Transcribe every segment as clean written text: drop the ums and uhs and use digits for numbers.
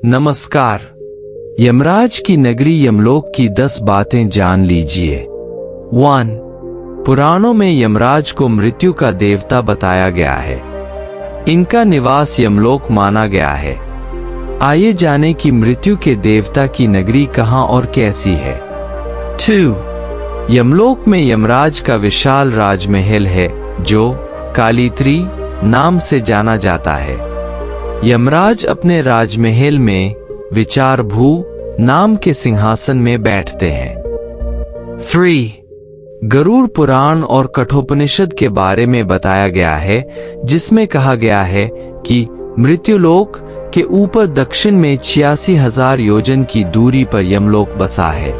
नमस्कार। यमराज की नगरी यमलोक की 10 बातें जान लीजिए। 1. पुराणों में यमराज को मृत्यु का देवता बताया गया है। इनका निवास यमलोक माना गया है। आइए जानें कि मृत्यु के देवता की नगरी कहां और कैसी है। 2. यमलोक में यमराज का विशाल राजमहल है जो कालीत्री नाम से जाना जाता है। यमराज अपने राजमहल में विचार भू नाम के सिंहासन में बैठते हैं। 3. गरुड़ पुराण और कठोपनिषद के बारे में बताया गया है, जिसमें कहा गया है कि मृत्युलोक के ऊपर दक्षिण में 86,000 योजन की दूरी पर यमलोक बसा है।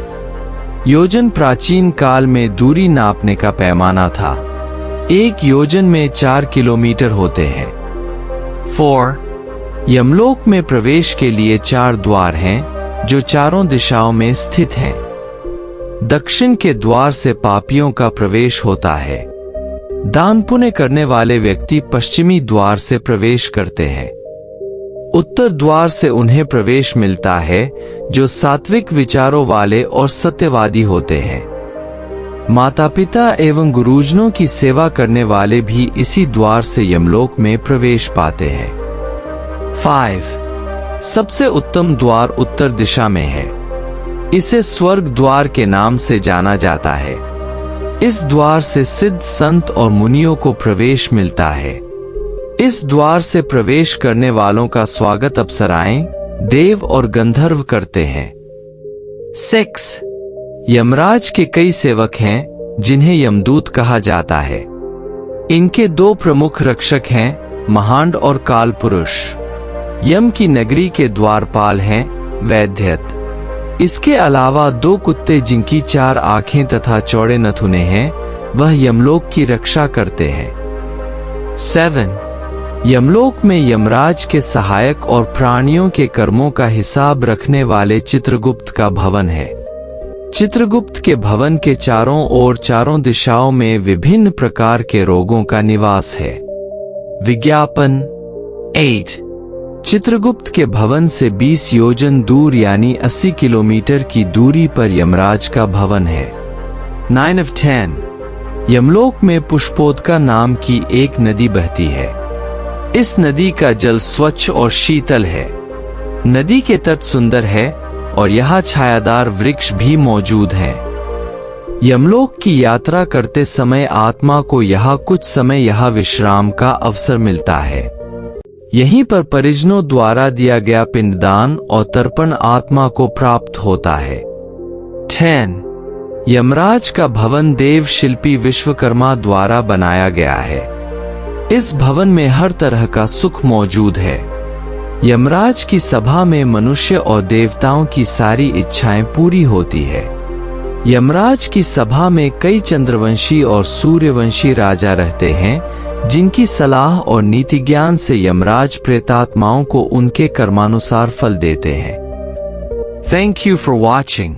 योजन प्राचीन काल में दूरी नापने का पैमाना था। एक योजन में 4 किलोमीटर होते हैं। 4. यमलोक में प्रवेश के लिए 4 द्वार हैं जो चारों दिशाओं में स्थित हैं। दक्षिण के द्वार से पापियों का प्रवेश होता है। दान पुण्य करने वाले व्यक्ति पश्चिमी द्वार से प्रवेश करते हैं। उत्तर द्वार से उन्हें प्रवेश मिलता है जो सात्विक विचारों वाले और सत्यवादी होते हैं। माता पिता एवं गुरुजनों की सेवा करने वाले भी इसी द्वार से यमलोक में प्रवेश पाते हैं। 5. सबसे उत्तम द्वार उत्तर दिशा में है। इसे स्वर्ग द्वार के नाम से जाना जाता है। इस द्वार से सिद्ध संत और मुनियों को प्रवेश मिलता है। इस द्वार से प्रवेश करने वालों का स्वागत अप्सराएं, देव और गंधर्व करते हैं। 6. यमराज के कई सेवक हैं जिन्हें यमदूत कहा जाता है। इनके 2 प्रमुख रक्षक हैं, महांड और काल पुरुष। यम की नगरी के द्वारपाल हैं वैद्यत। इसके अलावा 2 कुत्ते जिनकी 4 आंखें तथा चौड़े नथुने हैं, वह यमलोक की रक्षा करते हैं। 7. यमलोक में यमराज के सहायक और प्राणियों के कर्मों का हिसाब रखने वाले चित्रगुप्त का भवन है। चित्रगुप्त के भवन के चारों ओर चारों दिशाओं में विभिन्न प्रकार के रोगों का निवास है। विज्ञापन। 8. चित्रगुप्त के भवन से 20 योजन दूर यानी 80 किलोमीटर की दूरी पर यमराज का भवन है। 9 of 10. यमलोक में पुष्पोदका नाम की एक नदी बहती है। इस नदी का जल स्वच्छ और शीतल है। नदी के तट सुंदर है और यहाँ छायादार वृक्ष भी मौजूद हैं। यमलोक की यात्रा करते समय आत्मा को यहाँ कुछ समय यहाँ विश्राम का अवसर मिलता है। यहीं पर परिजनों द्वारा दिया गया पिंडदान और तर्पण आत्मा को प्राप्त होता है। 10. यमराज का भवन देव शिल्पी विश्वकर्मा द्वारा बनाया गया है। इस भवन में हर तरह का सुख मौजूद है। यमराज की सभा में मनुष्य और देवताओं की सारी इच्छाएं पूरी होती है। यमराज की सभा में कई चंद्रवंशी और सूर्यवंशी राजा रहते हैं, जिनकी सलाह और नीति ज्ञान से यमराज प्रेतात्माओं को उनके कर्मानुसार फल देते हैं। Thank you for watching.